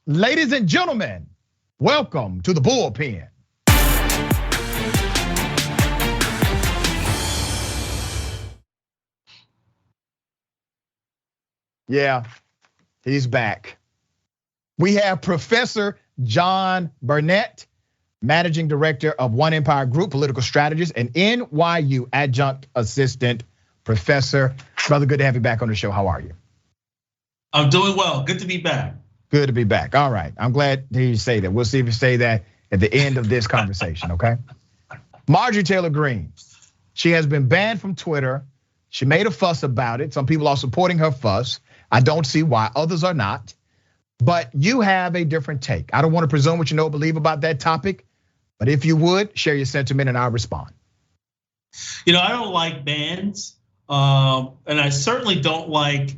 Ladies and gentlemen, welcome to the Bullpen. Yeah, he's back. We have Professor John Burnett, Managing Director of One Empire Group, Political Strategist, and NYU Adjunct Assistant Professor. Brother, good to have you back on the show. How are you? I'm doing well. Good to be back. Good to be back. All right. I'm glad to hear you say that. We'll see if you say that at the end of this conversation, okay? Marjorie Taylor Greene, she has been banned from Twitter. She made a fuss about it. Some people are supporting her fuss. I don't see why, others are not. But you have a different take. I don't want to presume what you know or believe about that topic, but if you would, share your sentiment and I'll respond. You know, I don't like bans, and I certainly don't like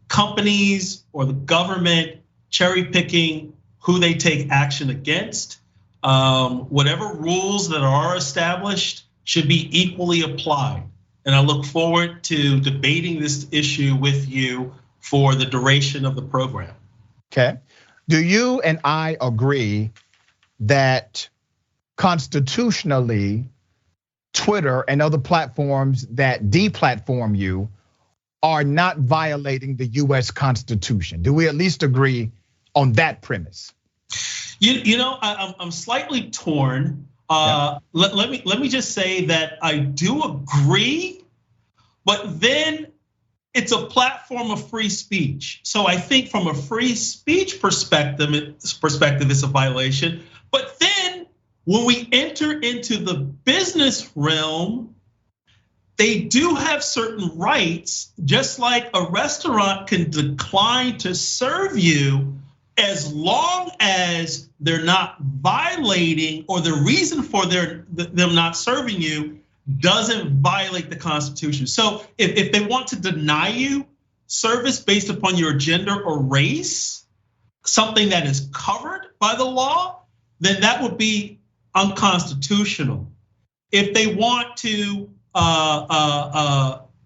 companies or the government cherry picking who they take action against. Whatever rules that are established should be equally applied. And I look forward to debating this issue with you for the duration of the program. Okay. Do you and I agree that constitutionally, Twitter and other platforms that deplatform you are not violating the US Constitution? Do we at least agree on that premise? You know, I'm slightly torn. Yeah. Let me just say that I do agree, but then it's a platform of free speech. So I think from a free speech perspective, it's a violation. But then when we enter into the business realm, they do have certain rights, just like a restaurant can decline to serve you as long as they're not violating, or the reason for them not serving you doesn't violate the Constitution. So if they want to deny you service based upon your gender or race, something that is covered by the law, then that would be unconstitutional. If they want to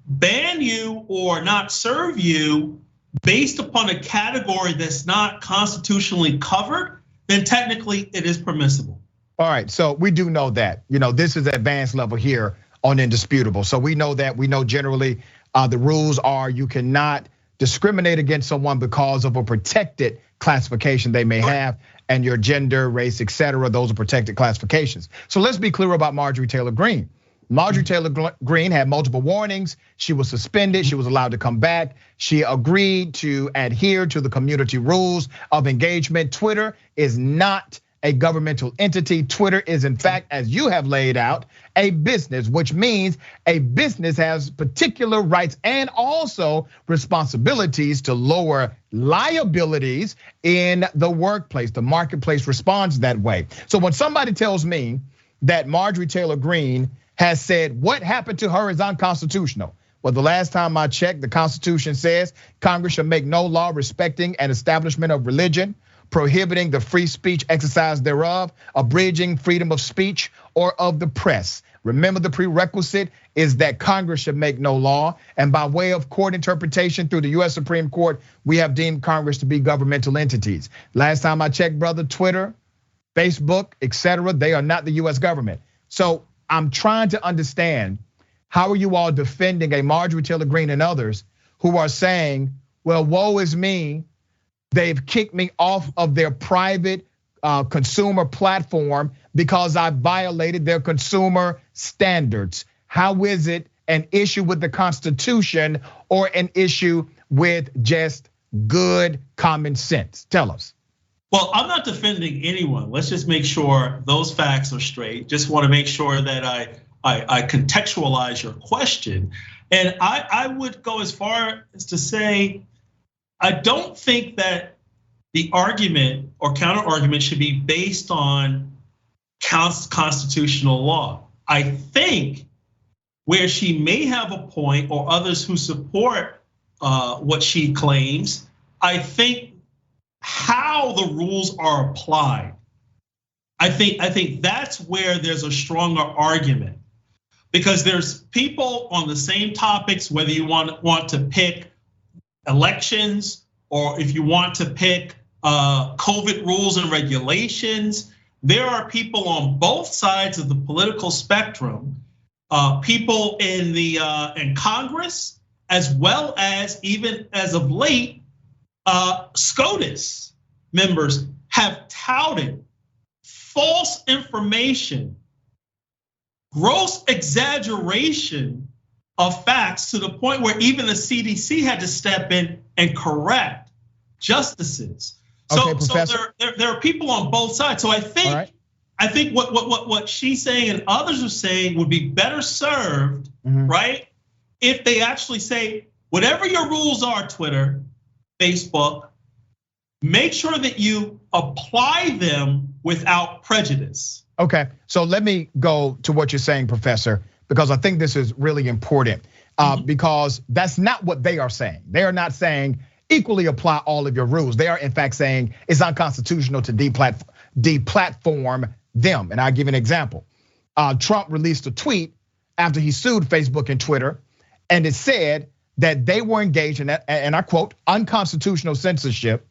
ban you or not serve you based upon a category that's not constitutionally covered, then technically it is permissible. All right, so we do know that, this is advanced level here on Indisputable. So we know that, we know generally the rules are you cannot discriminate against someone because of a protected classification they may have, and your gender, race, etc. Those are protected classifications. So let's be clear about Marjorie Taylor Greene. Marjorie Taylor Greene had multiple warnings. She was suspended, she was allowed to come back. She agreed to adhere to the community rules of engagement. Twitter is not a governmental entity. Twitter is, in fact, as you have laid out, a business, which means a business has particular rights and also responsibilities to lower liabilities in the workplace. The marketplace responds that way. So when somebody tells me that Marjorie Taylor Greene has said what happened to her is unconstitutional. Well, the last time I checked, the Constitution says Congress shall make no law respecting an establishment of religion, prohibiting the free speech exercise thereof, abridging freedom of speech or of the press. Remember, the prerequisite is that Congress should make no law. And by way of court interpretation through the US Supreme Court, we have deemed Congress to be governmental entities. Last time I checked, brother, Twitter, Facebook, etc., they are not the US government. So I'm trying to understand, how are you all defending a Marjorie Taylor Greene and others who are saying, well, woe is me, they've kicked me off of their private consumer platform because I violated their consumer standards? How is it an issue with the Constitution or an issue with just good common sense? Tell us. Well, I'm not defending anyone. Let's just make sure those facts are straight. Just want to make sure that I contextualize your question. And I would go as far as to say, I don't think that the argument or counter argument should be based on constitutional law. I think where she may have a point, or others who support what she claims, I think how the rules are applied. I think that's where there's a stronger argument, because there's people on the same topics, whether you want to pick elections or if you want to pick COVID rules and regulations. There are people on both sides of the political spectrum, people in Congress, as well as even as of late, SCOTUS members have touted false information, gross exaggeration of facts to the point where even the CDC had to step in and correct justices. So, okay, so there are people on both sides. So I think what she's saying and others are saying would be better served, right? If they actually say, whatever your rules are, Twitter, Facebook, make sure that you apply them without prejudice. Okay, so let me go to what you're saying, Professor, because I think this is really important. Because that's not what they are saying. They are not saying equally apply all of your rules. They are in fact saying it's unconstitutional to deplatform them. And I'll give an example. Trump released a tweet after he sued Facebook and Twitter, and it said that they were engaged in, and I quote, unconstitutional censorship,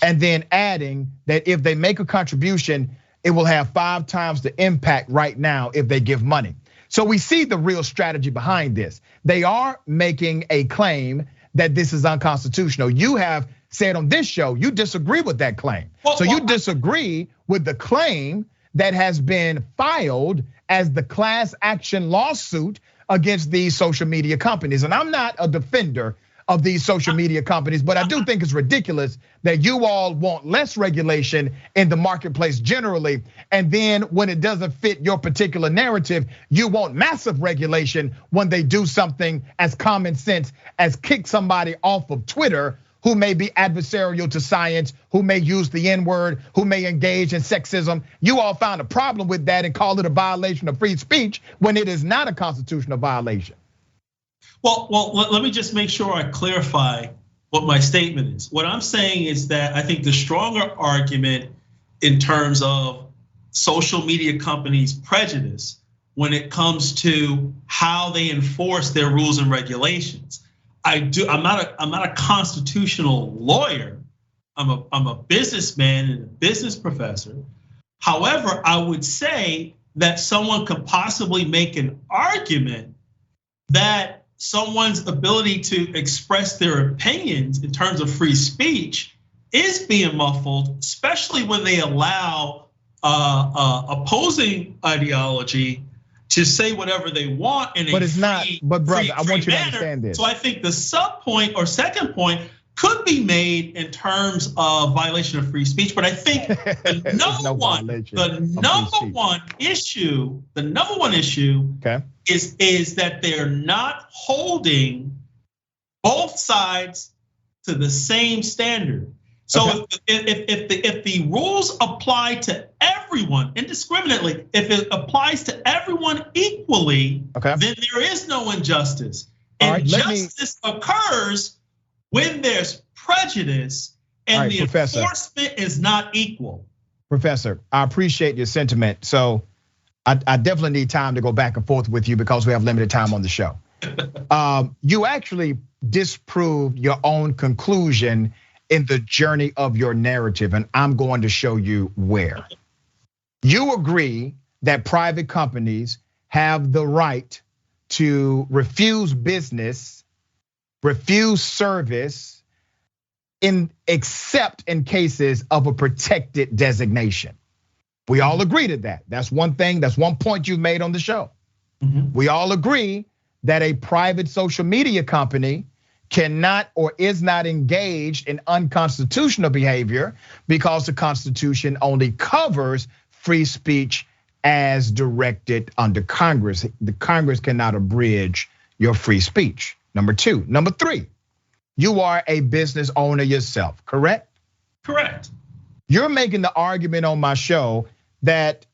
and then adding that if they make a contribution, it will have 5 times the impact right now if they give money. So we see the real strategy behind this. They are making a claim that this is unconstitutional. You have said on this show, you disagree with that claim. So you disagree with the claim that has been filed as the class action lawsuit against these social media companies. And I'm not a defender of these social media companies, but I do think it's ridiculous that you all want less regulation in the marketplace generally. And then when it doesn't fit your particular narrative, you want massive regulation when they do something as common sense as kick somebody off of Twitter who may be adversarial to science, who may use the N-word, who may engage in sexism. You all found a problem with that and call it a violation of free speech when it is not a constitutional violation. Well, let me just make sure I clarify what my statement is. What I'm saying is that I think the stronger argument in terms of social media companies' prejudice when it comes to how they enforce their rules and regulations. I'm not a constitutional lawyer. I'm a businessman and a business professor. However, I would say that someone could possibly make an argument that someone's ability to express their opinions in terms of free speech is being muffled, especially when they allow opposing ideology to say whatever they want in but brother, I want you to understand this. So I think the sub point or second point could be made in terms of violation of free speech, but I think the number one issue is that they're not holding both sides to the same standard. So if the rules apply to everyone indiscriminately, if it applies to everyone equally, then there is no injustice. And justice occurs when there's prejudice and the enforcement is not equal. Professor, I appreciate your sentiment. So I definitely need time to go back and forth with you because we have limited time on the show. You actually disproved your own conclusion in the journey of your narrative, and I'm going to show you where. You agree that private companies have the right to refuse business, refuse service, except in cases of a protected designation. We all agree to that. That's one thing, that's one point you've made on the show. We all agree that a private social media company cannot or is not engaged in unconstitutional behavior because the Constitution only covers free speech as directed under Congress. The Congress cannot abridge your free speech. Number two. Number three, you are a business owner yourself, correct? Correct. You're making the argument on my show that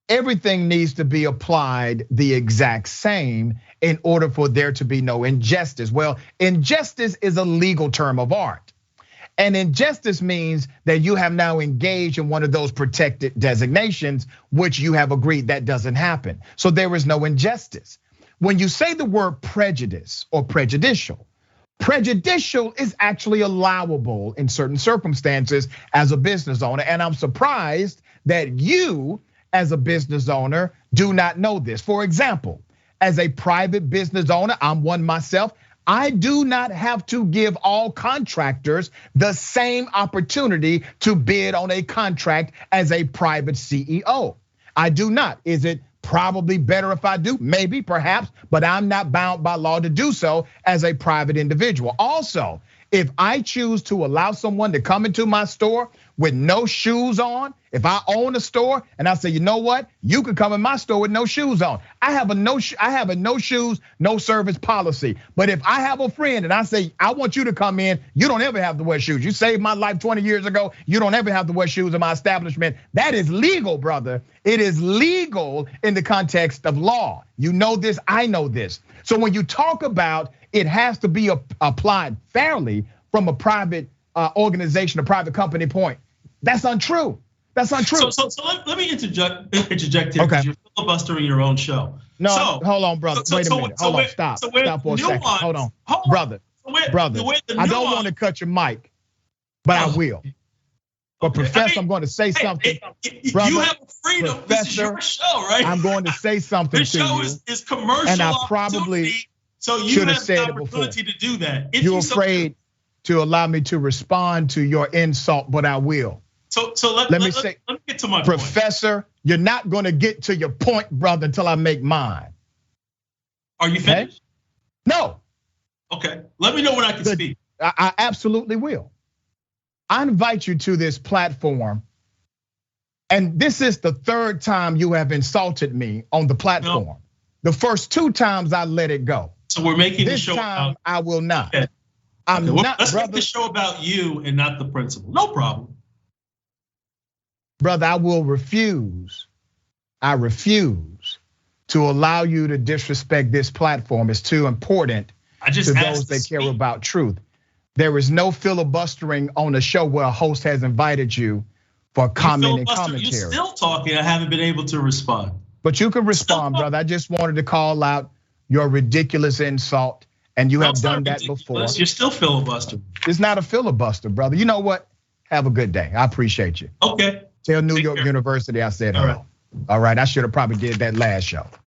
everything needs to be applied the exact same in order for there to be no injustice. Well, injustice is a legal term of art. And injustice means that you have now engaged in one of those protected designations, which you have agreed that doesn't happen. So there is no injustice. When you say the word prejudice or prejudicial, Prejudicial is actually allowable in certain circumstances as a business owner. And I'm surprised that you, as a business owner, do not know this. For example, as a private business owner, I'm one myself, I do not have to give all contractors the same opportunity to bid on a contract as a private CEO. I do not. Is it probably better if I do? Maybe, perhaps, but I'm not bound by law to do so as a private individual. Also, if I choose to allow someone to come into my store with no shoes on, if I own a store and I say, you know what, you can come in my store with no shoes on. I have a no shoes, no service policy. But if I have a friend and I say, I want you to come in, you don't ever have to wear shoes. You saved my life 20 years ago. You don't ever have to wear shoes in my establishment. That is legal, brother. It is legal in the context of law. You know this, I know this. So when you talk about it has to be applied fairly from a private organization, a private company point, that's untrue. That's untrue. So let me interject here because you're filibustering your own show. No, hold on, brother. Wait a minute. Hold on, stop. Stop for a second. Hold on, brother. I don't want to cut your mic, but I will. But Professor, I'm going to say something. Brother, you have freedom. Professor, this is your show, right? I'm going to say something to you. This show is commercial, and I probably so you have the opportunity to do that. You're afraid to allow me to respond to your insult, but I will. So let me get to my Professor, point. You're not going to get to your point, brother, until I make mine. Are you finished? No. Okay, let me know when I can speak. I absolutely will. I invite you to this platform, and this is the third time you have insulted me on the platform. No. The first 2 times I let it go. So we're making this the show time I will not. Okay. I'm not. Let's make the show about you and not the principal. No problem. Brother, I will refuse. I refuse to allow you to disrespect this platform. It's too important to those that care about truth. There is no filibustering on a show where a host has invited you for comment and commentary. You're still talking. I haven't been able to respond. But you can respond, brother. I just wanted to call out your ridiculous insult, and you have done that before. You're still filibustering. It's not a filibuster, brother. You know what? Have a good day. I appreciate you. Okay. Tell New York University I said hello. All right, I should have probably did that last show.